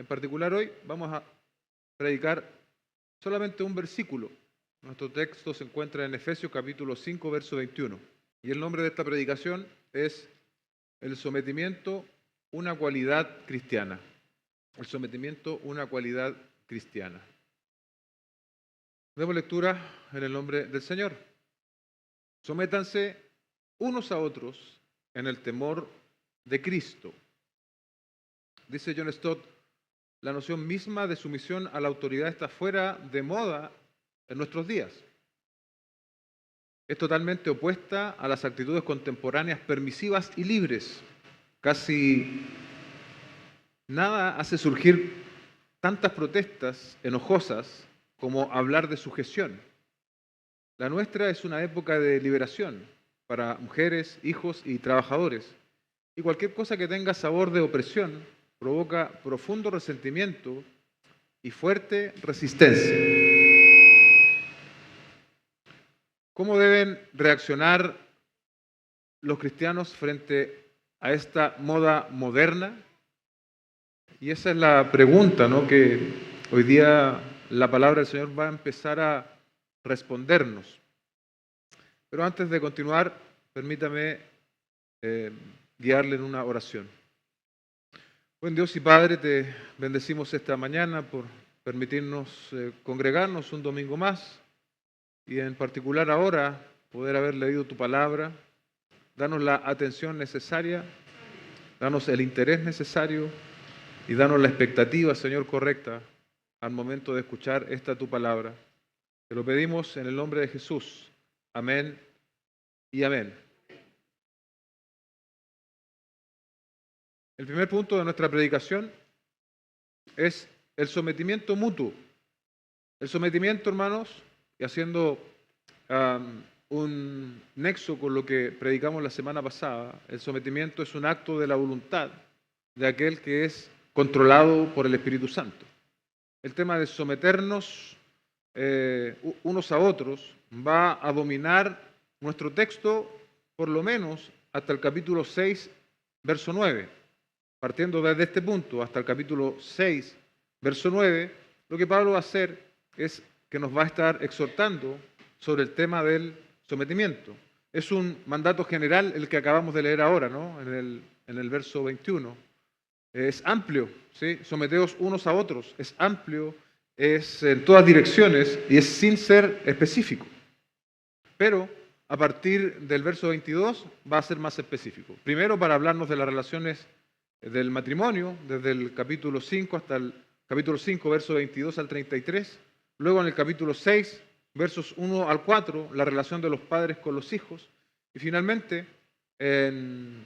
En particular hoy vamos a predicar solamente un versículo. Nuestro texto se encuentra en Efesios capítulo 5, verso 21. Y el nombre de esta predicación es el sometimiento, una cualidad cristiana. El sometimiento, una cualidad cristiana. Demos lectura en el nombre del Señor. Sométanse unos a otros en el temor de Cristo. Dice John Stott, la noción misma de sumisión a la autoridad está fuera de moda en nuestros días. Es totalmente opuesta a las actitudes contemporáneas permisivas y libres. Casi nada hace surgir tantas protestas enojosas como hablar de sujeción. La nuestra es una época de liberación para mujeres, hijos y trabajadores. Y cualquier cosa que tenga sabor de opresión provoca profundo resentimiento y fuerte resistencia. ¿Cómo deben reaccionar los cristianos frente a esta moda moderna? Y esa es la pregunta, ¿no?, que hoy día la palabra del Señor va a empezar a respondernos. Pero antes de continuar, permítame guiarle en una oración. Buen Dios y Padre, te bendecimos esta mañana por permitirnos congregarnos un domingo más y en particular ahora poder haber leído tu palabra. Danos la atención necesaria, danos el interés necesario y danos la expectativa, Señor, correcta al momento de escuchar esta tu palabra. Te lo pedimos en el nombre de Jesús. Amén y amén. El primer punto de nuestra predicación es el sometimiento mutuo. El sometimiento, hermanos, y haciendo un nexo con lo que predicamos la semana pasada, el sometimiento es un acto de la voluntad de aquel que es controlado por el Espíritu Santo. El tema de someternos unos a otros va a dominar nuestro texto por lo menos hasta el capítulo 6, verso 9. Partiendo desde este punto hasta el capítulo 6, verso 9, lo que Pablo va a hacer es que nos va a estar exhortando sobre el tema del sometimiento. Es un mandato general el que acabamos de leer ahora, ¿no?, en el verso 21. Es amplio, ¿sí? Someteos unos a otros. Es amplio, es en todas direcciones y es sin ser específico. Pero a partir del verso 22 va a ser más específico. Primero para hablarnos de las relaciones del matrimonio, desde el capítulo 5 hasta el capítulo 5, verso 22 al 33. Luego en el capítulo 6, versos 1 al 4, la relación de los padres con los hijos. Y finalmente, en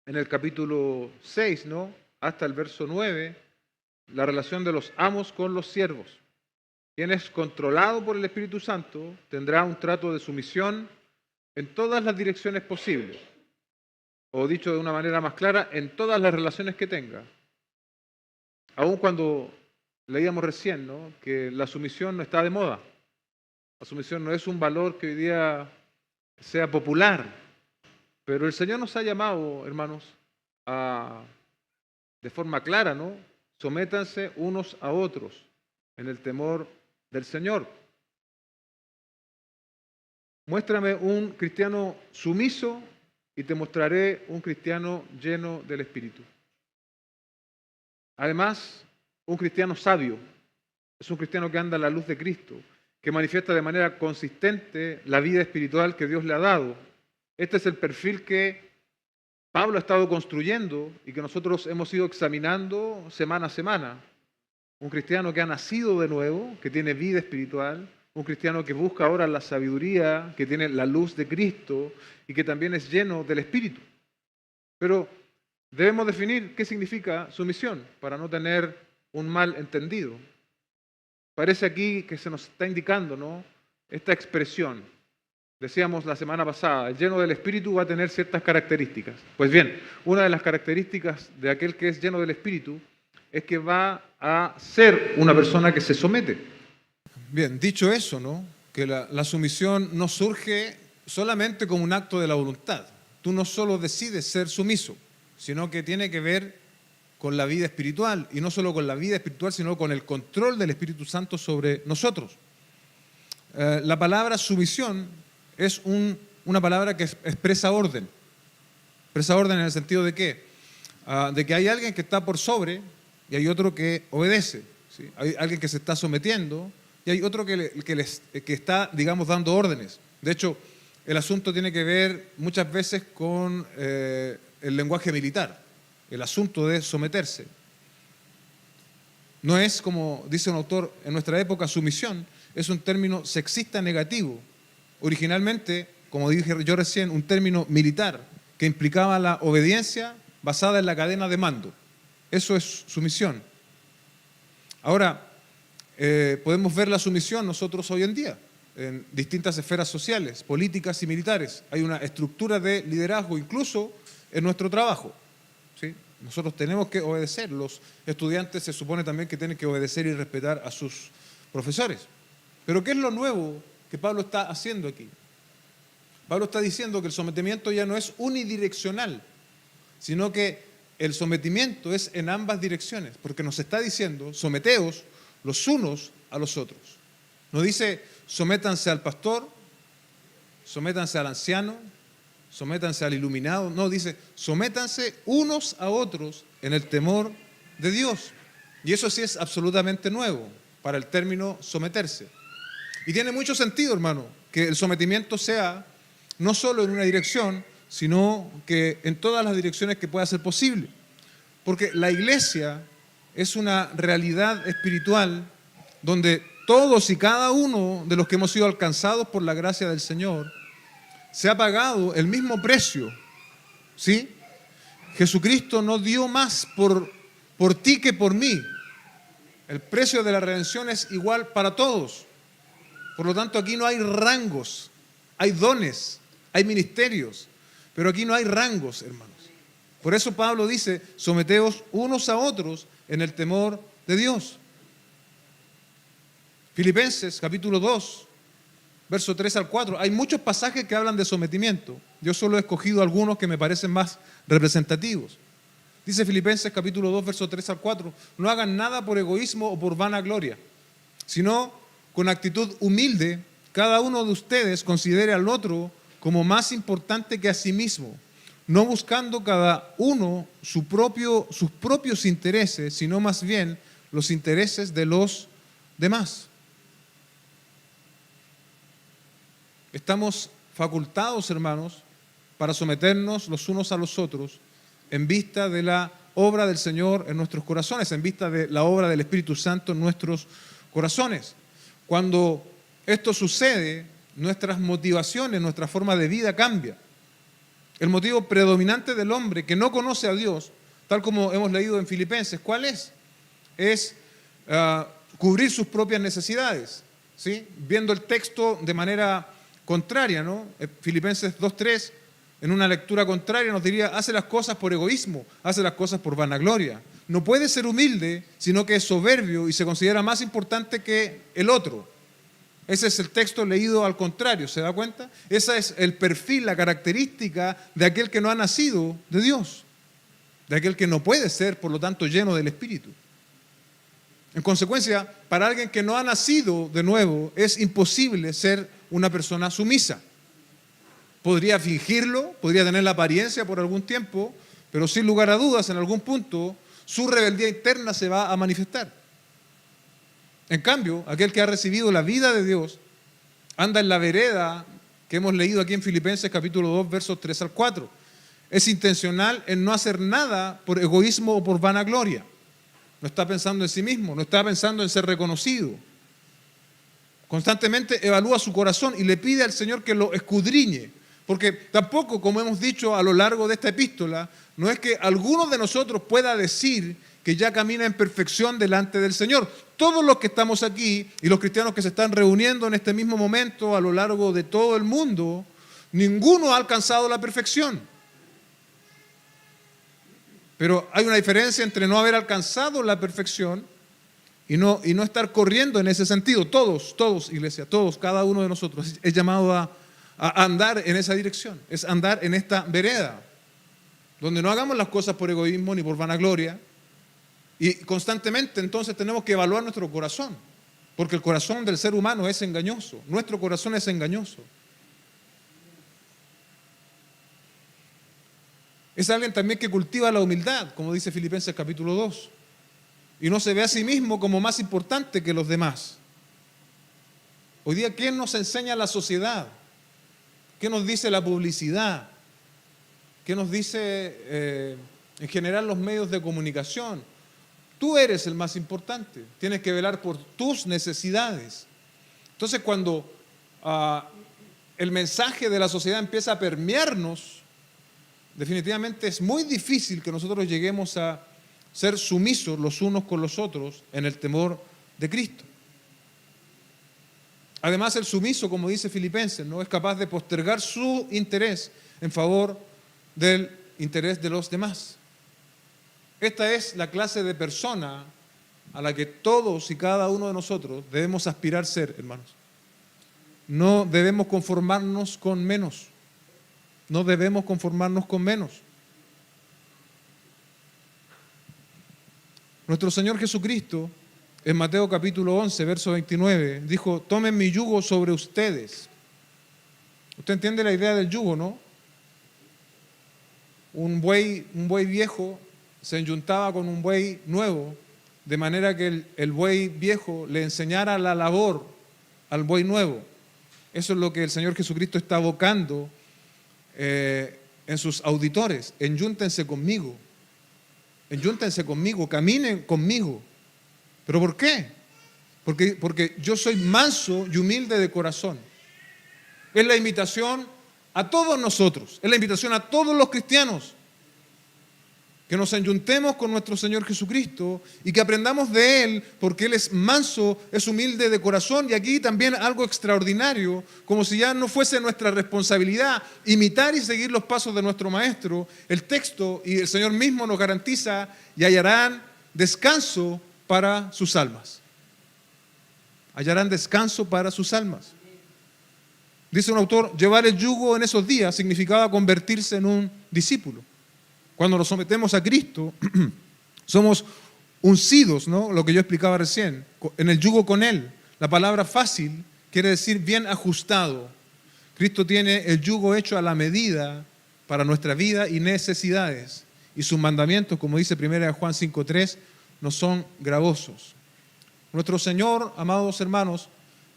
el capítulo 6, ¿no?, hasta el verso 9, la relación de los amos con los siervos. Quien es controlado por el Espíritu Santo tendrá un trato de sumisión en todas las direcciones posibles. O dicho de una manera más clara, en todas las relaciones que tenga. Aun cuando leíamos recién, ¿no?, que la sumisión no está de moda. La sumisión no es un valor que hoy día sea popular. Pero el Señor nos ha llamado, hermanos, de forma clara, ¿no? Sométanse unos a otros en el temor del Señor. Muéstrame un cristiano sumiso y te mostraré un cristiano lleno del Espíritu. Además, un cristiano sabio es un cristiano que anda a la luz de Cristo, que manifiesta de manera consistente la vida espiritual que Dios le ha dado. Este es el perfil que Pablo ha estado construyendo y que nosotros hemos ido examinando semana a semana. Un cristiano que ha nacido de nuevo, que tiene vida espiritual, un cristiano que busca ahora la sabiduría, que tiene la luz de Cristo y que también es lleno del Espíritu. Pero debemos definir qué significa sumisión para no tener un mal entendido. Parece aquí que se nos está indicando, ¿no?, esta expresión. Decíamos la semana pasada, el lleno del Espíritu va a tener ciertas características. Pues bien, una de las características de aquel que es lleno del Espíritu es que va a ser una persona que se somete. Bien, dicho eso, ¿no?, que la sumisión no surge solamente como un acto de la voluntad. Tú no solo decides ser sumiso, sino que tiene que ver con la vida espiritual, y no solo con la vida espiritual, sino con el control del Espíritu Santo sobre nosotros. La palabra sumisión es una palabra que expresa orden. Expresa orden en el sentido de ¿qué? De que hay alguien que está por sobre y hay otro que obedece, ¿sí? Hay alguien que se está sometiendo y hay otro que está, digamos, dando órdenes. De hecho, el asunto tiene que ver muchas veces con el lenguaje militar, el asunto de someterse. No es, como dice un autor en nuestra época, sumisión, es un término sexista negativo. Originalmente, como dije yo recién, un término militar que implicaba la obediencia basada en la cadena de mando. Eso es sumisión. Ahora, podemos ver la sumisión nosotros hoy en día en distintas esferas sociales, políticas y militares. Hay una estructura de liderazgo incluso en nuestro trabajo, ¿sí? Nosotros tenemos que obedecer. Los estudiantes se supone también que tienen que obedecer y respetar a sus profesores. Pero ¿qué es lo nuevo que Pablo está haciendo aquí? Pablo está diciendo que el sometimiento ya no es unidireccional, sino que el sometimiento es en ambas direcciones, porque nos está diciendo, someteos los unos a los otros. No dice, sométanse al pastor, sométanse al anciano, sométanse al iluminado. No, dice, sométanse unos a otros en el temor de Dios. Y eso sí es absolutamente nuevo para el término someterse. Y tiene mucho sentido, hermano, que el sometimiento sea no solo en una dirección, sino que en todas las direcciones que pueda ser posible. Porque la iglesia es una realidad espiritual donde todos y cada uno de los que hemos sido alcanzados por la gracia del Señor, se ha pagado el mismo precio, ¿sí? Jesucristo no dio más por ti que por mí. El precio de la redención es igual para todos. Por lo tanto, aquí no hay rangos, hay dones, hay ministerios, pero aquí no hay rangos, hermanos. Por eso Pablo dice, someteos unos a otros en el temor de Dios. Filipenses capítulo 2, verso 3 al 4. Hay muchos pasajes que hablan de sometimiento. Yo solo he escogido algunos que me parecen más representativos. Dice Filipenses capítulo 2, verso 3 al 4. No hagan nada por egoísmo o por vanagloria, sino con actitud humilde, cada uno de ustedes considere al otro como más importante que a sí mismo, no buscando cada uno sus propios intereses, sino más bien los intereses de los demás. Estamos facultados, hermanos, para someternos los unos a los otros en vista de la obra del Señor en nuestros corazones, en vista de la obra del Espíritu Santo en nuestros corazones. Cuando esto sucede, nuestras motivaciones, nuestra forma de vida cambia. El motivo predominante del hombre que no conoce a Dios, tal como hemos leído en Filipenses, ¿cuál es? Es cubrir sus propias necesidades, ¿sí? Viendo el texto de manera contraria, ¿no? Filipenses 2:3, en una lectura contraria nos diría, hace las cosas por egoísmo, hace las cosas por vanagloria. No puede ser humilde, sino que es soberbio y se considera más importante que el otro. Ese es el texto leído al contrario, ¿se da cuenta? Ese es el perfil, la característica de aquel que no ha nacido de Dios, de aquel que no puede ser, por lo tanto, lleno del Espíritu. En consecuencia, para alguien que no ha nacido de nuevo, es imposible ser una persona sumisa. Podría fingirlo, podría tener la apariencia por algún tiempo, pero sin lugar a dudas, en algún punto, su rebeldía interna se va a manifestar. En cambio, aquel que ha recibido la vida de Dios anda en la vereda que hemos leído aquí en Filipenses capítulo 2, versos 3 al 4. Es intencional en no hacer nada por egoísmo o por vanagloria. No está pensando en sí mismo, no está pensando en ser reconocido. Constantemente evalúa su corazón y le pide al Señor que lo escudriñe. Porque tampoco, como hemos dicho a lo largo de esta epístola, no es que alguno de nosotros pueda decir que ya camina en perfección delante del Señor. Todos los que estamos aquí y los cristianos que se están reuniendo en este mismo momento a lo largo de todo el mundo, ninguno ha alcanzado la perfección. Pero hay una diferencia entre no haber alcanzado la perfección y no estar corriendo en ese sentido. Todos, iglesia, todos, cada uno de nosotros es llamado a andar en esa dirección, es andar en esta vereda, donde no hagamos las cosas por egoísmo ni por vanagloria, Y constantemente entonces tenemos que evaluar nuestro corazón, porque el corazón del ser humano es engañoso, nuestro corazón es engañoso. Es alguien también que cultiva la humildad, como dice Filipenses capítulo 2, y no se ve a sí mismo como más importante que los demás. Hoy día, ¿qué nos enseña la sociedad? ¿Qué nos dice la publicidad? ¿Qué nos dice en general los medios de comunicación? Tú eres el más importante, tienes que velar por tus necesidades. Entonces, cuando el mensaje de la sociedad empieza a permearnos, definitivamente es muy difícil que nosotros lleguemos a ser sumisos los unos con los otros en el temor de Cristo. Además, el sumiso, como dice Filipenses, no es capaz de postergar su interés en favor del interés de los demás. Esta es la clase de persona a la que todos y cada uno de nosotros debemos aspirar ser, hermanos. No debemos conformarnos con menos. No debemos conformarnos con menos. Nuestro Señor Jesucristo, en Mateo capítulo 11, verso 29, dijo: tomen mi yugo sobre ustedes. Usted entiende la idea del yugo, ¿no? Un buey viejo se enyuntaba con un buey nuevo, de manera que el buey viejo le enseñara la labor al buey nuevo. Eso es lo que el Señor Jesucristo está abocando en sus auditores. Enyúntense conmigo, caminen conmigo. ¿Pero por qué? Porque yo soy manso y humilde de corazón. Es la invitación a todos nosotros, es la invitación a todos los cristianos, que nos enyuntemos con nuestro Señor Jesucristo y que aprendamos de Él, porque Él es manso, es humilde de corazón. Y aquí también algo extraordinario, como si ya no fuese nuestra responsabilidad imitar y seguir los pasos de nuestro Maestro. El texto y el Señor mismo nos garantiza: y hallarán descanso para sus almas. Hallarán descanso para sus almas. Dice un autor: llevar el yugo en esos días significaba convertirse en un discípulo. Cuando nos sometemos a Cristo, somos uncidos, ¿no? Lo que yo explicaba recién, en el yugo con Él. La palabra fácil quiere decir bien ajustado. Cristo tiene el yugo hecho a la medida para nuestra vida y necesidades. Y sus mandamientos, como dice 1 Juan 5:3, no son gravosos. Nuestro Señor, amados hermanos,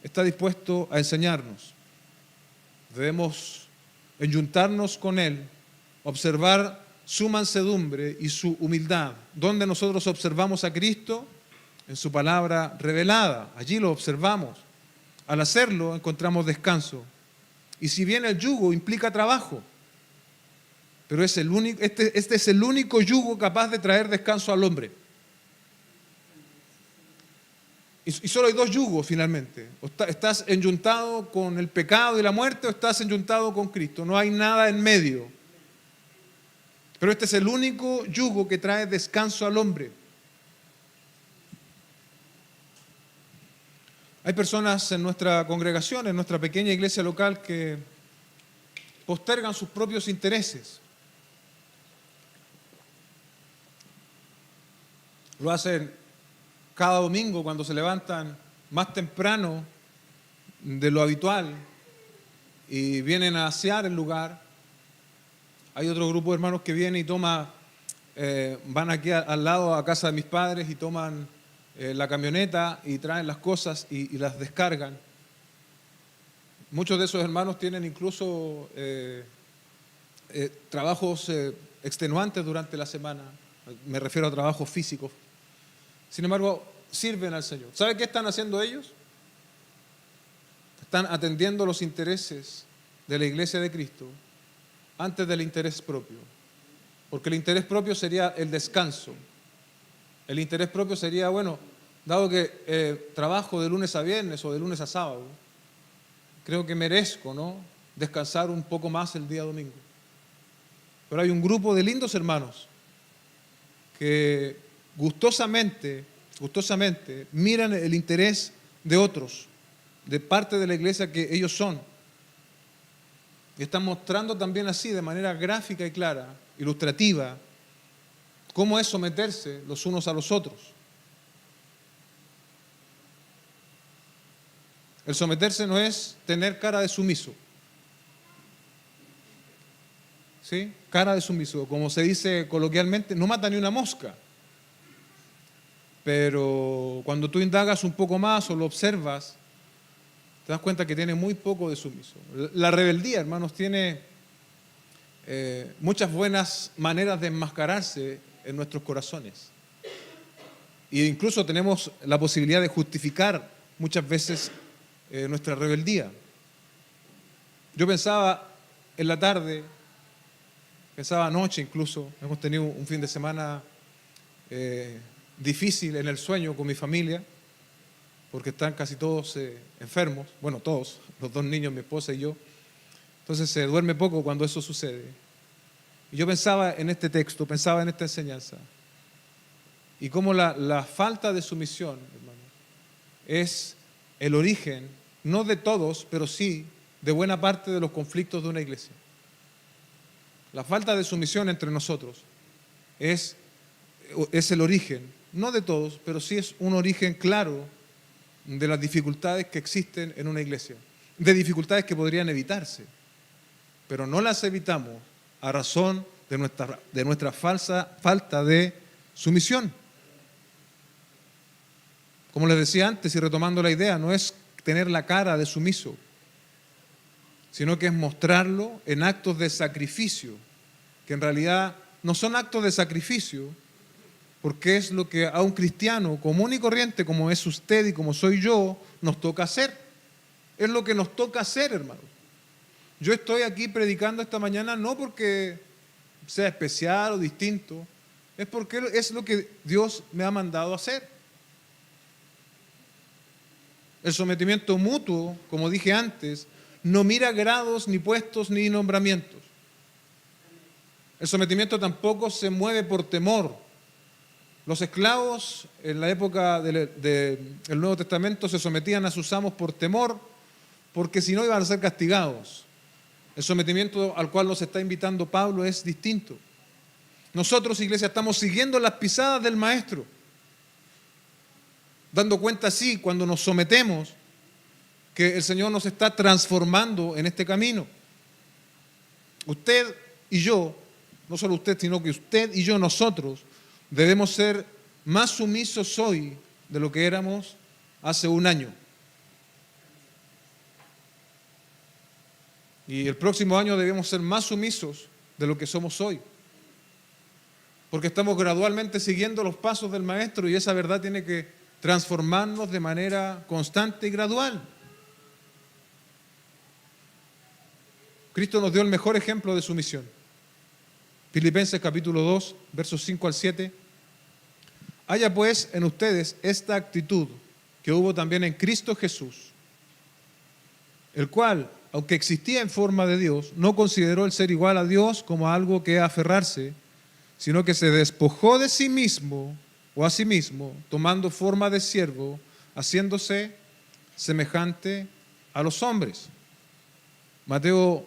está dispuesto a enseñarnos. Debemos enyuntarnos con Él, observar su mansedumbre y su humildad. ¿Dónde nosotros observamos a Cristo? En su palabra revelada. Allí lo observamos. Al hacerlo encontramos descanso. Y si bien el yugo implica trabajo, pero es el único, este es el único yugo capaz de traer descanso al hombre. Y solo hay dos yugos finalmente. Estás enyuntado con el pecado y la muerte, o estás enyuntado con Cristo. No hay nada en medio. Pero este es el único yugo que trae descanso al hombre. Hay personas en nuestra congregación, en nuestra pequeña iglesia local, que postergan sus propios intereses. Lo hacen cada domingo cuando se levantan más temprano de lo habitual y vienen a asear el lugar. Hay otro grupo de hermanos que viene y van aquí al lado a casa de mis padres y toman la camioneta y traen las cosas y las descargan. Muchos de esos hermanos tienen incluso trabajos extenuantes durante la semana. Me refiero a trabajos físicos. Sin embargo, sirven al Señor. ¿Sabe qué están haciendo ellos? Están atendiendo los intereses de la iglesia de Cristo antes del interés propio. Porque el interés propio sería el descanso. El interés propio sería, bueno, dado que trabajo de lunes a viernes o de lunes a sábado, creo que merezco, ¿no?, descansar un poco más el día domingo. Pero hay un grupo de lindos hermanos que gustosamente miran el interés de otros, de parte de la iglesia que ellos son. Y están mostrando también así, de manera gráfica y clara, ilustrativa, cómo es someterse los unos a los otros. El someterse no es tener cara de sumiso. ¿Sí? Cara de sumiso, como se dice coloquialmente, no mata ni una mosca. Pero cuando tú indagas un poco más o lo observas, te das cuenta que tiene muy poco de sumiso. La rebeldía, hermanos, tiene muchas buenas maneras de enmascararse en nuestros corazones. E incluso tenemos la posibilidad de justificar muchas veces nuestra rebeldía. Yo pensaba en la tarde, pensaba anoche incluso, hemos tenido un fin de semana difícil en el sueño con mi familia, porque están casi todos enfermos, bueno, todos, los 2 niños, mi esposa y yo. Entonces se duerme poco cuando eso sucede. Y yo pensaba en este texto, pensaba en esta enseñanza, y cómo la falta de sumisión, hermano, es el origen, no de todos, pero sí de buena parte de los conflictos de una iglesia. La falta de sumisión entre nosotros es el origen, no de todos, pero sí es un origen claro de las dificultades que existen en una iglesia, de dificultades que podrían evitarse, pero no las evitamos a razón de nuestra falta de sumisión. Como les decía antes, y retomando la idea, no es tener la cara de sumiso, sino que es mostrarlo en actos de sacrificio, que en realidad no son actos de sacrificio, porque es lo que a un cristiano común y corriente, como es usted y como soy yo, nos toca hacer. Es lo que nos toca hacer, hermano. Yo estoy aquí predicando esta mañana no porque sea especial o distinto, es porque es lo que Dios me ha mandado a hacer. El sometimiento mutuo, como dije antes, no mira grados, ni puestos, ni nombramientos. El sometimiento tampoco se mueve por temor. Los esclavos en la época del Nuevo Testamento se sometían a sus amos por temor, porque si no iban a ser castigados. El sometimiento al cual nos está invitando Pablo es distinto. Nosotros, iglesia, estamos siguiendo las pisadas del Maestro, dando cuenta así, cuando nos sometemos, que el Señor nos está transformando en este camino. Usted y yo, no solo usted, sino que usted y yo, nosotros, debemos ser más sumisos hoy de lo que éramos hace un año. Y el próximo año debemos ser más sumisos de lo que somos hoy. Porque estamos gradualmente siguiendo los pasos del Maestro y esa verdad tiene que transformarnos de manera constante y gradual. Cristo nos dio el mejor ejemplo de sumisión. Filipenses capítulo 2, versos 5 al 7. Haya pues en ustedes esta actitud que hubo también en Cristo Jesús, el cual, aunque existía en forma de Dios, no consideró el ser igual a Dios como algo que aferrarse, sino que se despojó de sí mismo, o a sí mismo, tomando forma de siervo, haciéndose semejante a los hombres. Marco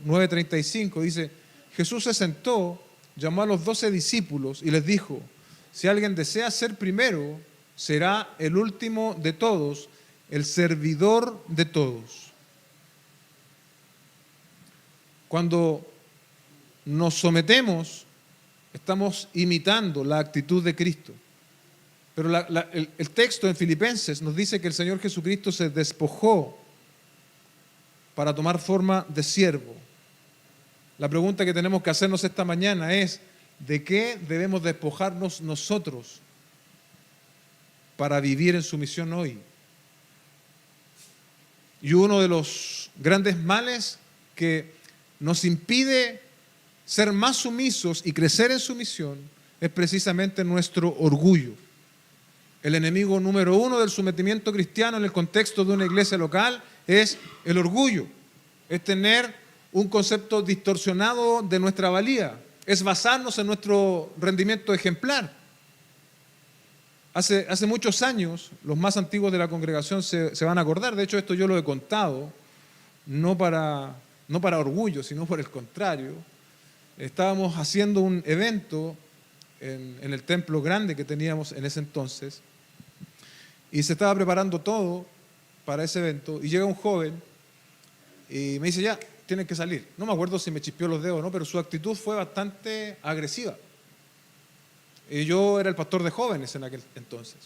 9:35 dice, Jesús se sentó, llamó a los 12 discípulos y les dijo, si alguien desea ser primero, será el último de todos, el servidor de todos. Cuando nos sometemos, estamos imitando la actitud de Cristo. Pero el texto en Filipenses nos dice que el Señor Jesucristo se despojó para tomar forma de siervo. La pregunta que tenemos que hacernos esta mañana es, ¿de qué debemos despojarnos nosotros para vivir en sumisión hoy? Y uno de los grandes males que nos impide ser más sumisos y crecer en sumisión es precisamente nuestro orgullo. El enemigo número 1 del sometimiento cristiano en el contexto de una iglesia local es el orgullo, es tener un concepto distorsionado de nuestra valía, es basarnos en nuestro rendimiento ejemplar. Hace muchos años, los más antiguos de la congregación se van a acordar, de hecho esto yo lo he contado, no para orgullo, sino por el contrario. Estábamos haciendo un evento en el templo grande que teníamos en ese entonces, y se estaba preparando todo para ese evento, y llega un joven y me dice, ya, tienes que salir. No me acuerdo si me chispeó los dedos o no, pero su actitud fue bastante agresiva. Y yo era el pastor de jóvenes en aquel entonces.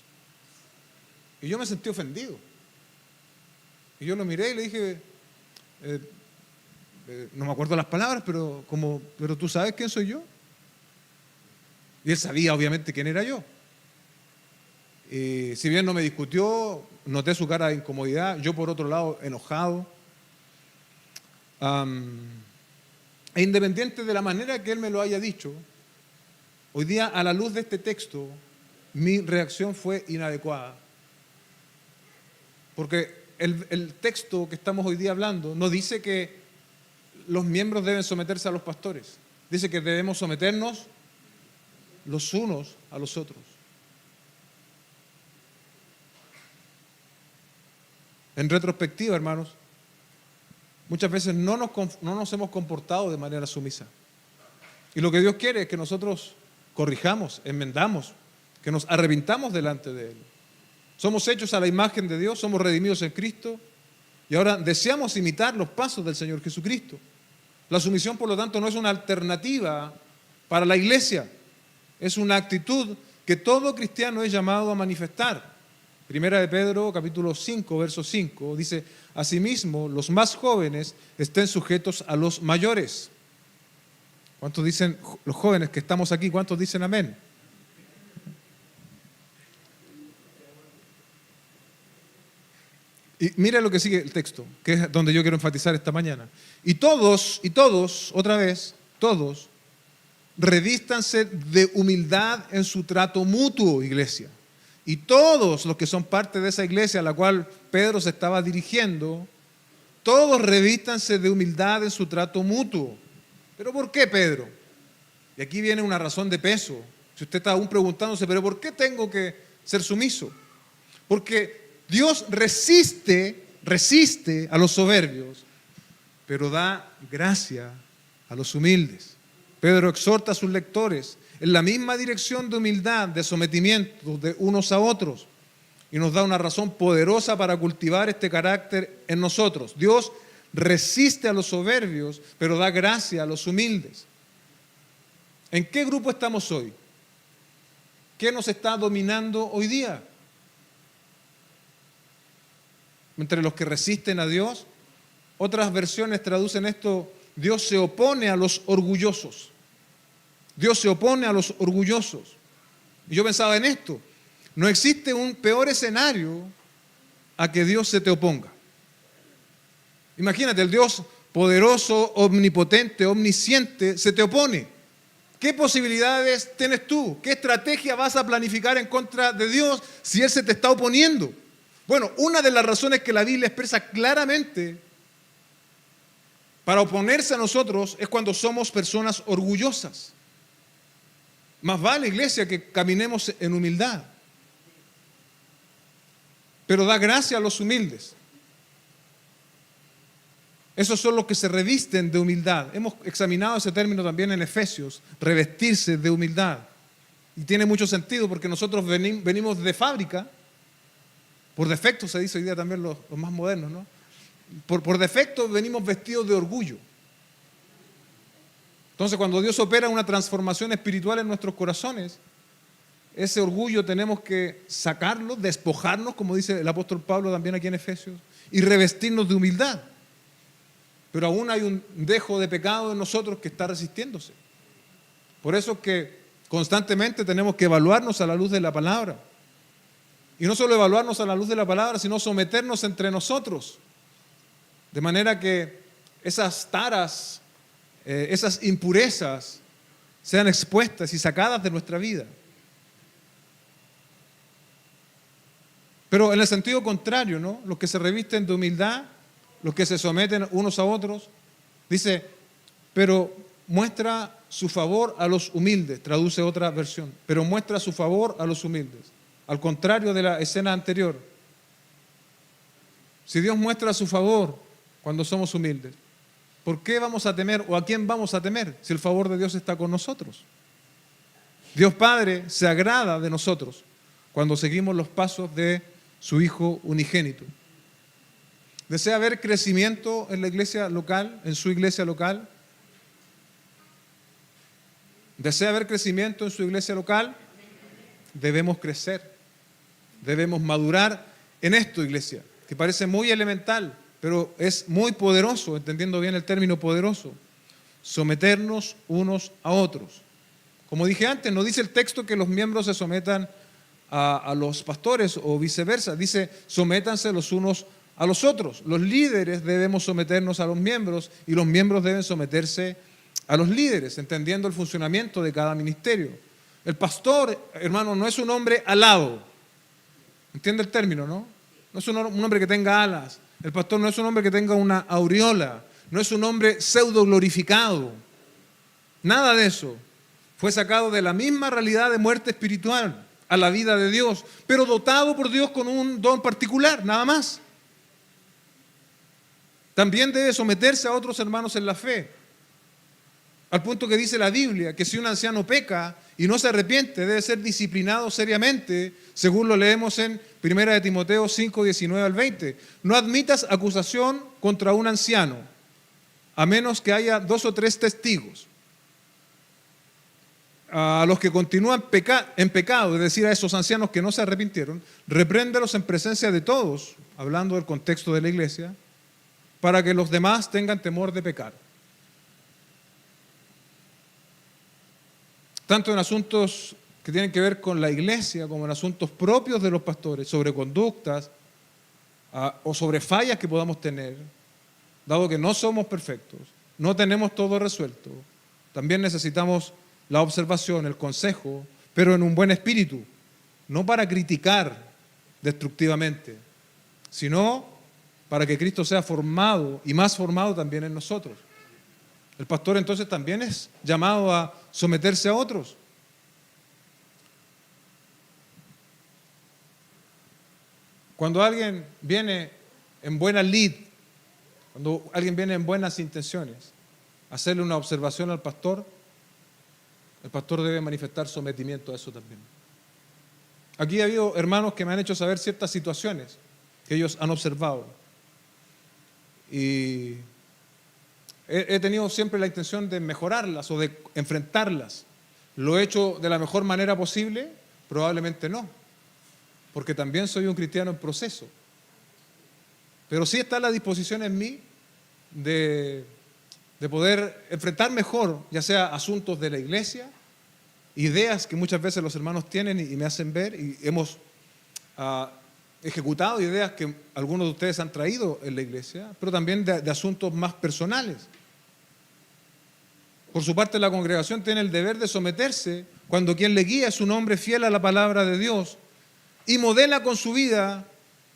Y yo me sentí ofendido. Y yo lo miré y le dije, no me acuerdo las palabras, pero tú sabes quién soy yo. Y él sabía obviamente quién era yo. Y si bien no me discutió, noté su cara de incomodidad, yo por otro lado enojado. E independiente de la manera que él me lo haya dicho, hoy día a la luz de este texto, mi reacción fue inadecuada. Porque el texto que estamos hoy día hablando no dice que los miembros deben someterse a los pastores. Dice que debemos someternos los unos a los otros. En retrospectiva, hermanos, muchas veces no nos hemos comportado de manera sumisa. Y lo que Dios quiere es que nosotros corrijamos, enmendamos, que nos arrepintamos delante de Él. Somos hechos a la imagen de Dios, somos redimidos en Cristo y ahora deseamos imitar los pasos del Señor Jesucristo. La sumisión, por lo tanto, no es una alternativa para la iglesia, es una actitud que todo cristiano es llamado a manifestar. Primera de Pedro, capítulo 5, verso 5, dice, asimismo, los más jóvenes estén sujetos a los mayores. ¿Cuántos dicen, los jóvenes que estamos aquí, cuántos dicen amén? Y mira lo que sigue el texto, que es donde yo quiero enfatizar esta mañana. Y todos, otra vez, todos, revístanse de humildad en su trato mutuo, iglesia. Y todos los que son parte de esa iglesia a la cual Pedro se estaba dirigiendo, todos revístanse de humildad en su trato mutuo. ¿Pero por qué, Pedro? Y aquí viene una razón de peso. Si usted está aún preguntándose, ¿pero por qué tengo que ser sumiso? Porque Dios resiste a los soberbios, pero da gracia a los humildes. Pedro exhorta a sus lectores en la misma dirección de humildad, de sometimiento de unos a otros, y nos da una razón poderosa para cultivar este carácter en nosotros. Dios resiste a los soberbios, pero da gracia a los humildes. ¿En qué grupo estamos hoy? ¿Qué nos está dominando hoy día? Entre los que resisten a Dios, otras versiones traducen esto, Dios se opone a los orgullosos. Dios se opone a los orgullosos. Y yo pensaba en esto, no existe un peor escenario a que Dios se te oponga. Imagínate, el Dios poderoso, omnipotente, omnisciente, se te opone. ¿Qué posibilidades tienes tú? ¿Qué estrategia vas a planificar en contra de Dios si Él se te está oponiendo? Bueno, una de las razones que la Biblia expresa claramente para oponerse a nosotros es cuando somos personas orgullosas. Más vale, iglesia, que caminemos en humildad. Pero da gracia a los humildes. Esos son los que se revisten de humildad. Hemos examinado ese término también en Efesios, revestirse de humildad. Y tiene mucho sentido porque nosotros venimos de fábrica. Por defecto se dice hoy día también los más modernos, ¿no? Por defecto venimos vestidos de orgullo. Entonces, cuando Dios opera una transformación espiritual en nuestros corazones, ese orgullo tenemos que sacarlo, despojarnos, como dice el apóstol Pablo también aquí en Efesios, y revestirnos de humildad. Pero aún hay un dejo de pecado en nosotros que está resistiéndose. Por eso es que constantemente tenemos que evaluarnos a la luz de la palabra. Y no solo evaluarnos a la luz de la palabra, sino someternos entre nosotros. De manera que esas taras, esas impurezas sean expuestas y sacadas de nuestra vida. Pero en el sentido contrario, ¿no? Los que se revisten de humildad, los que se someten unos a otros, dice, pero muestra su favor a los humildes, traduce otra versión, pero muestra su favor a los humildes. Al contrario de la escena anterior, si Dios muestra su favor cuando somos humildes, ¿por qué vamos a temer o a quién vamos a temer si el favor de Dios está con nosotros? Dios Padre se agrada de nosotros cuando seguimos los pasos de su Hijo unigénito. ¿Desea ver crecimiento en la iglesia local, en su iglesia local? ¿Desea ver crecimiento en su iglesia local? Debemos crecer, debemos madurar en esto, iglesia, que parece muy elemental, pero es muy poderoso, entendiendo bien el término poderoso. Someternos unos a otros. Como dije antes, no dice el texto que los miembros se sometan a los pastores o viceversa, dice sométanse los unos a los otros. Los líderes debemos someternos a los miembros y los miembros deben someterse a los líderes, entendiendo el funcionamiento de cada ministerio. El pastor, hermano, no es un hombre alado. ¿Entiende el término, no? No es un hombre que tenga alas. El pastor no es un hombre que tenga una aureola. No es un hombre pseudo glorificado. Nada de eso. Fue sacado de la misma realidad de muerte espiritual a la vida de Dios, pero dotado por Dios con un don particular, nada más. También debe someterse a otros hermanos en la fe. Al punto que dice la Biblia que si un anciano peca y no se arrepiente, debe ser disciplinado seriamente, según lo leemos en 1 Timoteo 5, 19 al 20. No admitas acusación contra un anciano, a menos que haya 2 o 3 testigos. A los que continúan en pecado, es decir, a esos ancianos que no se arrepintieron, repréndelos en presencia de todos, hablando del contexto de la iglesia, para que los demás tengan temor de pecar. Tanto en asuntos que tienen que ver con la iglesia como en asuntos propios de los pastores, sobre conductas o sobre fallas que podamos tener, dado que no somos perfectos, no tenemos todo resuelto, también necesitamos la observación, el consejo, pero en un buen espíritu, no para criticar destructivamente, sino para que Cristo sea formado y más formado también en nosotros. El pastor entonces también es llamado a someterse a otros. Cuando alguien viene en buena lid, cuando alguien viene en buenas intenciones, hacerle una observación al pastor, el pastor debe manifestar sometimiento a eso también. Aquí ha habido hermanos que me han hecho saber ciertas situaciones que ellos han observado. Y he tenido siempre la intención de mejorarlas o de enfrentarlas. ¿Lo he hecho de la mejor manera posible? Probablemente no, porque también soy un cristiano en proceso. Pero sí está la disposición en mí de poder enfrentar mejor, ya sea asuntos de la iglesia, ideas que muchas veces los hermanos tienen y me hacen ver, y hemos ejecutado ideas que algunos de ustedes han traído en la iglesia, pero también de asuntos más personales. Por su parte, la congregación tiene el deber de someterse cuando quien le guía es un hombre fiel a la palabra de Dios y modela con su vida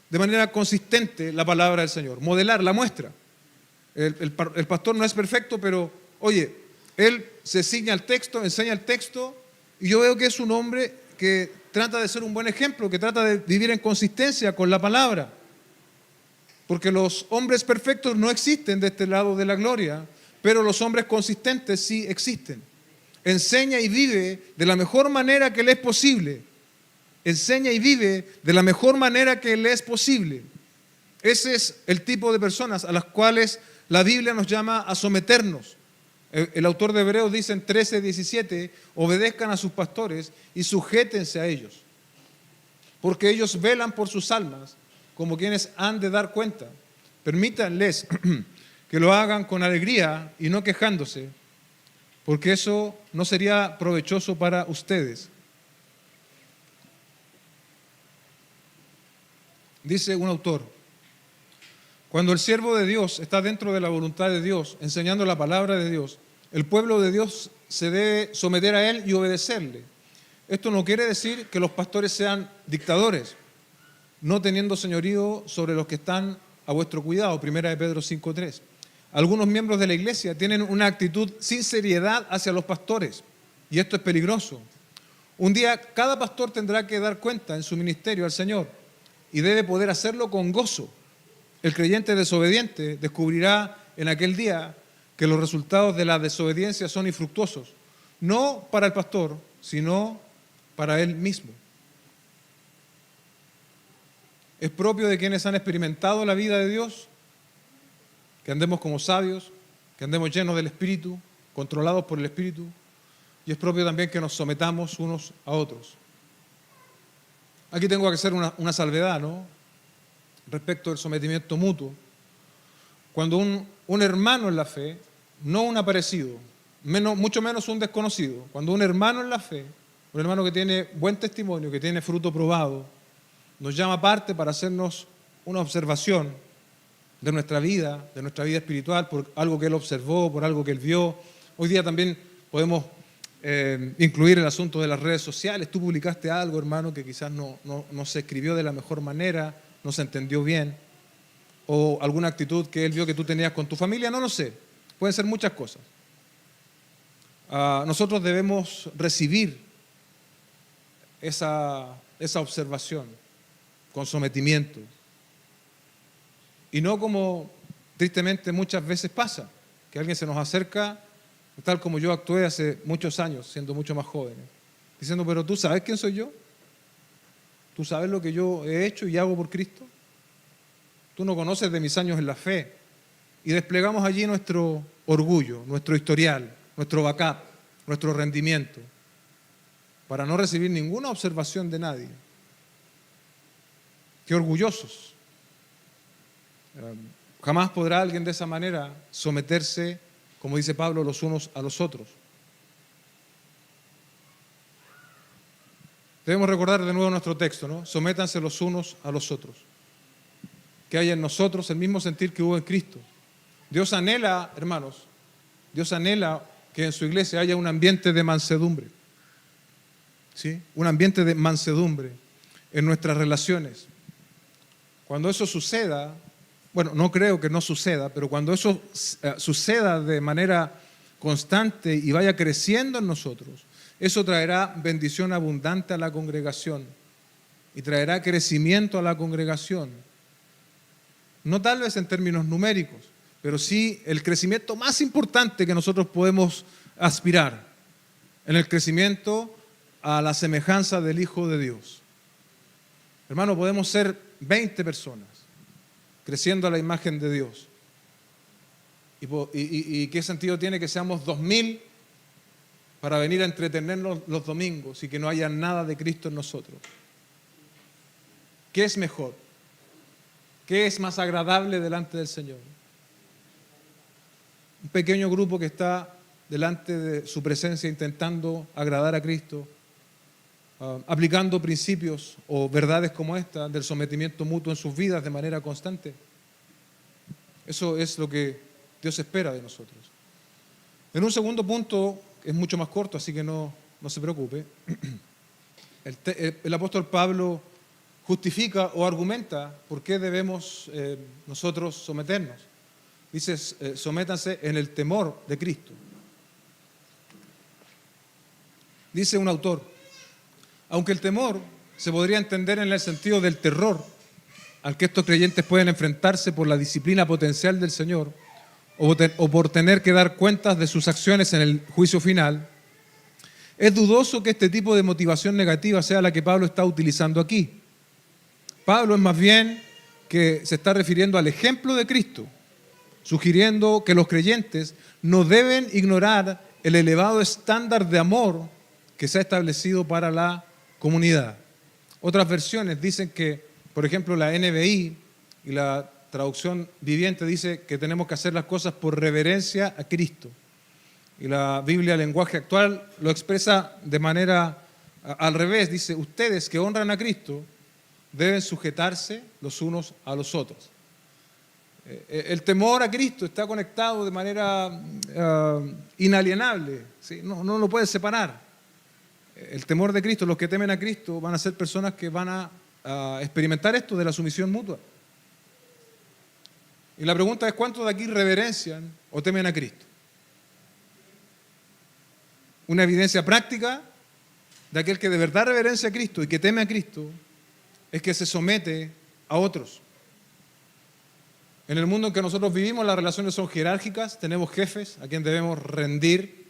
de manera consistente la palabra del Señor. Modelar, la muestra. El pastor no es perfecto, pero oye, él se ciña al texto, enseña el texto, y yo veo que es un hombre que trata de ser un buen ejemplo, que trata de vivir en consistencia con la palabra. Porque los hombres perfectos no existen de este lado de la gloria, pero los hombres consistentes sí existen. Enseña y vive de la mejor manera que le es posible. Enseña y vive de la mejor manera que le es posible. Ese es el tipo de personas a las cuales la Biblia nos llama a someternos. El autor de Hebreos dice en 13:17, obedezcan a sus pastores y sujétense a ellos, porque ellos velan por sus almas como quienes han de dar cuenta. Permítanles que lo hagan con alegría y no quejándose, porque eso no sería provechoso para ustedes. Dice un autor, cuando el siervo de Dios está dentro de la voluntad de Dios, enseñando la palabra de Dios, el pueblo de Dios se debe someter a él y obedecerle. Esto no quiere decir que los pastores sean dictadores, no teniendo señorío sobre los que están a vuestro cuidado. 1 Pedro 5:3. Algunos miembros de la iglesia tienen una actitud sin seriedad hacia los pastores, y esto es peligroso. Un día cada pastor tendrá que dar cuenta en su ministerio al Señor, y debe poder hacerlo con gozo. El creyente desobediente descubrirá en aquel día que los resultados de la desobediencia son infructuosos, no para el pastor, sino para Él mismo. Es propio de quienes han experimentado la vida de Dios que andemos como sabios, que andemos llenos del Espíritu, controlados por el Espíritu, y es propio también que nos sometamos unos a otros. Aquí tengo que hacer una salvedad, ¿no?, respecto del sometimiento mutuo. Cuando un hermano en la fe, no un aparecido, mucho menos un desconocido, cuando un hermano en la fe, un hermano que tiene buen testimonio, que tiene fruto probado, nos llama aparte para hacernos una observación de nuestra vida espiritual, por algo que él observó, por algo que él vio. Hoy día también podemos incluir el asunto de las redes sociales. Tú publicaste algo, hermano, que quizás no se escribió de la mejor manera, no se entendió bien, o alguna actitud que él vio que tú tenías con tu familia, no lo sé. Pueden ser muchas cosas. Nosotros debemos recibir esa observación con sometimiento. Y no como tristemente muchas veces pasa, que alguien se nos acerca, tal como yo actué hace muchos años, siendo mucho más joven, diciendo, pero ¿tú sabes quién soy yo? ¿Tú sabes lo que yo he hecho y hago por Cristo? Tú no conoces de mis años en la fe. Y desplegamos allí nuestro orgullo, nuestro historial, nuestro backup, nuestro rendimiento, para no recibir ninguna observación de nadie. Qué orgullosos. Jamás podrá alguien de esa manera someterse, como dice Pablo, los unos a los otros. Debemos recordar de nuevo nuestro texto, ¿no? Sométanse los unos a los otros. Que haya en nosotros el mismo sentir que hubo en Cristo. Dios anhela, hermanos, Dios anhela que en su iglesia haya un ambiente de mansedumbre. ¿Sí? Un ambiente de mansedumbre en nuestras relaciones. Cuando eso suceda, bueno, no creo que no suceda, pero cuando eso suceda de manera constante y vaya creciendo en nosotros, eso traerá bendición abundante a la congregación y traerá crecimiento a la congregación. No tal vez en términos numéricos, pero sí el crecimiento más importante que nosotros podemos aspirar, en el crecimiento a la semejanza del Hijo de Dios. Hermano, podemos ser 20 personas creciendo a la imagen de Dios. ¿Y qué sentido tiene que seamos 2000 para venir a entretenernos los domingos y que no haya nada de Cristo en nosotros? ¿Qué es mejor? ¿Qué es más agradable delante del Señor? Un pequeño grupo que está delante de su presencia intentando agradar a Cristo, aplicando principios o verdades como esta del sometimiento mutuo en sus vidas de manera constante. Eso es lo que Dios espera de nosotros. En un segundo punto, es mucho más corto, así que no se preocupe, el apóstol Pablo justifica o argumenta por qué debemos nosotros someternos. Dice, sométanse en el temor de Cristo. Dice un autor, aunque el temor se podría entender en el sentido del terror al que estos creyentes pueden enfrentarse por la disciplina potencial del Señor o por tener que dar cuentas de sus acciones en el juicio final, es dudoso que este tipo de motivación negativa sea la que Pablo está utilizando aquí. Pablo es más bien que se está refiriendo al ejemplo de Cristo, sugiriendo que los creyentes no deben ignorar el elevado estándar de amor que se ha establecido para la comunidad. Otras versiones dicen que, por ejemplo, la NBI y la traducción viviente dice que tenemos que hacer las cosas por reverencia a Cristo. Y la Biblia, lenguaje actual, lo expresa de manera al revés. Dice, ustedes que honran a Cristo deben sujetarse los unos a los otros. El temor a Cristo está conectado de manera inalienable, ¿sí? No lo puedes separar. El temor de Cristo, los que temen a Cristo van a ser personas que van a experimentar esto de la sumisión mutua. Y la pregunta es, ¿cuántos de aquí reverencian o temen a Cristo? Una evidencia práctica de aquel que de verdad reverencia a Cristo y que teme a Cristo es que se somete a otros. En el mundo en que nosotros vivimos, las relaciones son jerárquicas, tenemos jefes a quien debemos rendir,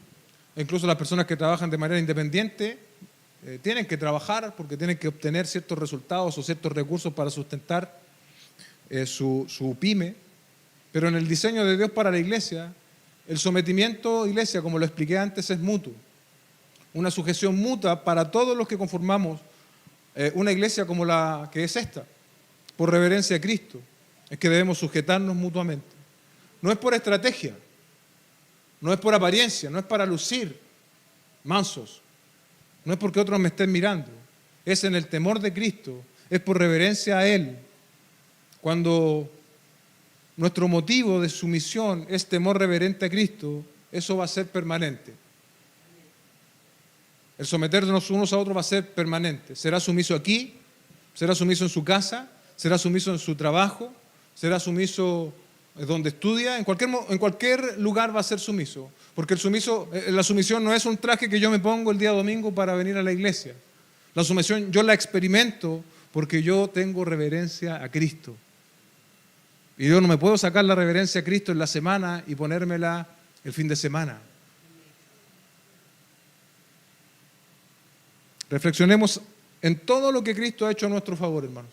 incluso las personas que trabajan de manera independiente, tienen que trabajar porque tienen que obtener ciertos resultados o ciertos recursos para sustentar su pyme. Pero en el diseño de Dios para la iglesia, el sometimiento, iglesia, como lo expliqué antes, es mutuo. Una sujeción mutua para todos los que conformamos una iglesia como la que es esta, por reverencia a Cristo. Es que debemos sujetarnos mutuamente. No es por estrategia, no es por apariencia, no es para lucir mansos, no es porque otros me estén mirando, es en el temor de Cristo, es por reverencia a Él. Cuando nuestro motivo de sumisión es temor reverente a Cristo, eso va a ser permanente. El someternos unos a otros va a ser permanente. Será sumiso aquí, será sumiso en su casa, será sumiso en su trabajo, será sumiso donde estudia, en cualquier lugar va a ser sumiso. Porque la sumisión no es un traje que yo me pongo el día domingo para venir a la iglesia. La sumisión yo la experimento porque yo tengo reverencia a Cristo. Y yo no me puedo sacar la reverencia a Cristo en la semana y ponérmela el fin de semana. Reflexionemos en todo lo que Cristo ha hecho a nuestro favor, hermanos.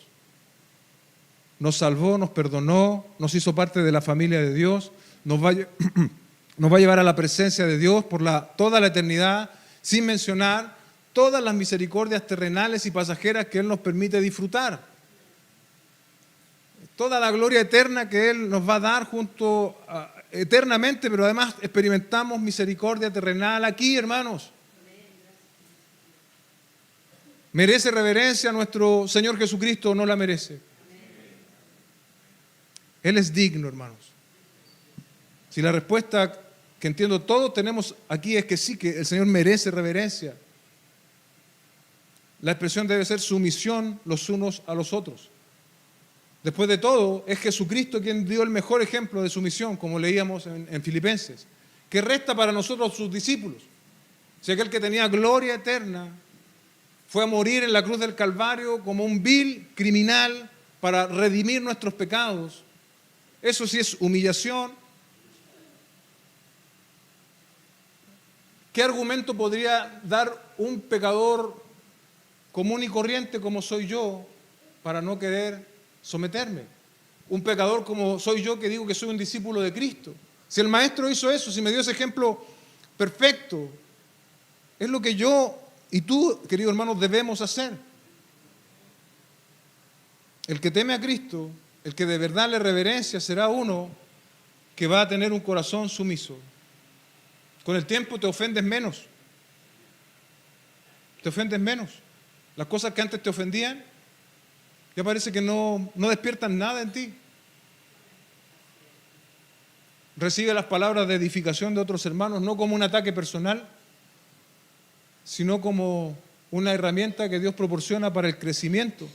Nos salvó, nos perdonó, nos hizo parte de la familia de Dios, nos va a llevar a la presencia de Dios por toda la eternidad, sin mencionar todas las misericordias terrenales y pasajeras que Él nos permite disfrutar. Toda la gloria eterna que Él nos va a dar eternamente, pero además experimentamos misericordia terrenal aquí, hermanos. ¿Merece reverencia nuestro Señor Jesucristo o no la merece? Él es digno, hermanos. Si la respuesta que entiendo todos tenemos aquí es que sí, que el Señor merece reverencia, la expresión debe ser sumisión los unos a los otros. Después de todo, es Jesucristo quien dio el mejor ejemplo de sumisión, como leíamos en Filipenses. ¿Qué resta para nosotros sus discípulos? Si aquel que tenía gloria eterna fue a morir en la cruz del Calvario como un vil criminal para redimir nuestros pecados, eso sí es humillación. ¿Qué argumento podría dar un pecador común y corriente como soy yo para no querer someterme? Un pecador como soy yo que digo que soy un discípulo de Cristo. Si el Maestro hizo eso, si me dio ese ejemplo perfecto, es lo que yo y tú, queridos hermanos, debemos hacer. El que teme a Cristo, el que de verdad le reverencia, será uno que va a tener un corazón sumiso. Con el tiempo te ofendes menos. Te ofendes menos. Las cosas que antes te ofendían, ya parece que no despiertan nada en ti. Recibe las palabras de edificación de otros hermanos, no como un ataque personal, sino como una herramienta que Dios proporciona para el crecimiento.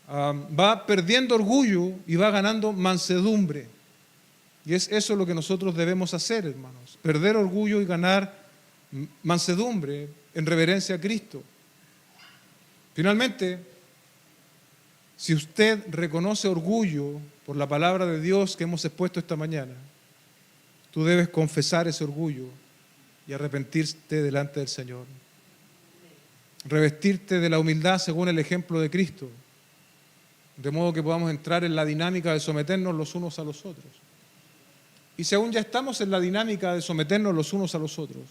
Va perdiendo orgullo y va ganando mansedumbre. Y es eso lo que nosotros debemos hacer, hermanos. Perder orgullo y ganar mansedumbre en reverencia a Cristo. Finalmente, si usted reconoce orgullo por la palabra de Dios que hemos expuesto esta mañana, tú debes confesar ese orgullo y arrepentirte delante del Señor. Revestirte de la humildad según el ejemplo de Cristo, de modo que podamos entrar en la dinámica de someternos los unos a los otros. Y si aún ya estamos en la dinámica de someternos los unos a los otros,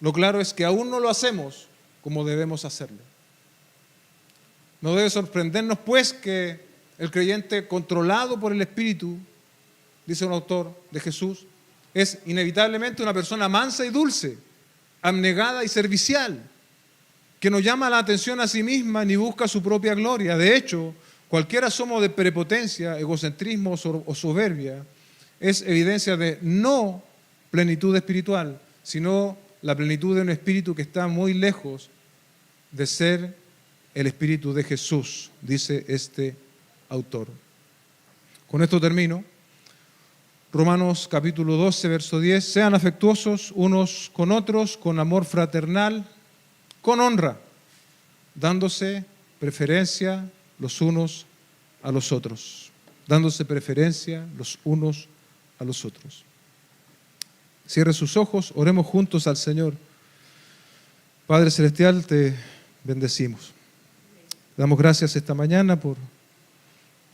lo claro es que aún no lo hacemos como debemos hacerlo. No debe sorprendernos, pues, que el creyente controlado por el Espíritu, dice un autor de Jesús, es inevitablemente una persona mansa y dulce, abnegada y servicial, que no llama la atención a sí misma ni busca su propia gloria. De hecho, cualquier asomo de prepotencia, egocentrismo o soberbia es evidencia de no plenitud espiritual, sino la plenitud de un espíritu que está muy lejos de ser el espíritu de Jesús, dice este autor. Con esto termino. Romanos capítulo 12, verso 10. Sean afectuosos unos con otros, con amor fraternal, con honra, dándose preferencia los unos a los otros. Dándose preferencia los unos a los otros. Cierre sus ojos, oremos juntos al Señor. Padre Celestial, te bendecimos. Damos gracias esta mañana por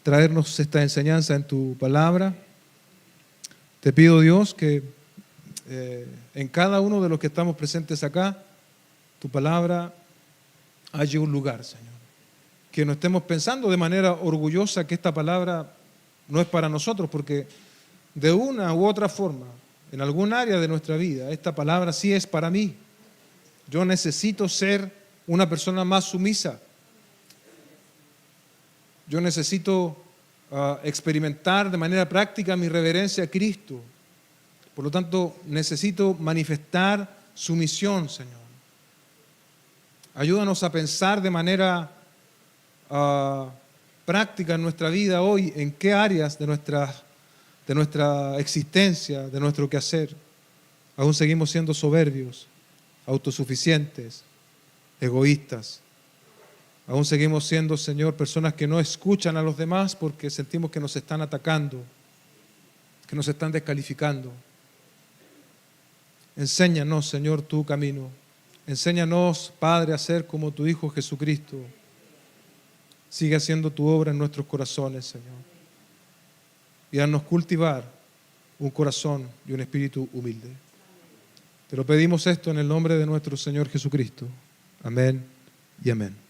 traernos esta enseñanza en tu palabra. Te pido, Dios, que en cada uno de los que estamos presentes acá, tu palabra haya un lugar, Señor. Que no estemos pensando de manera orgullosa que esta palabra no es para nosotros, porque de una u otra forma, en algún área de nuestra vida, esta palabra sí es para mí. Yo necesito ser una persona más sumisa. Yo necesito experimentar de manera práctica mi reverencia a Cristo. Por lo tanto, necesito manifestar sumisión, Señor. Ayúdanos a pensar de manera práctica en nuestra vida hoy, en qué áreas de nuestra existencia, de nuestro quehacer, aún seguimos siendo soberbios, autosuficientes, egoístas. Aún seguimos siendo, Señor, personas que no escuchan a los demás porque sentimos que nos están atacando, que nos están descalificando. Enséñanos, Señor, tu camino. Enséñanos, Padre, a ser como tu Hijo Jesucristo. Sigue haciendo tu obra en nuestros corazones, Señor. Y haznos cultivar un corazón y un espíritu humilde. Te lo pedimos esto en el nombre de nuestro Señor Jesucristo. Amén y amén.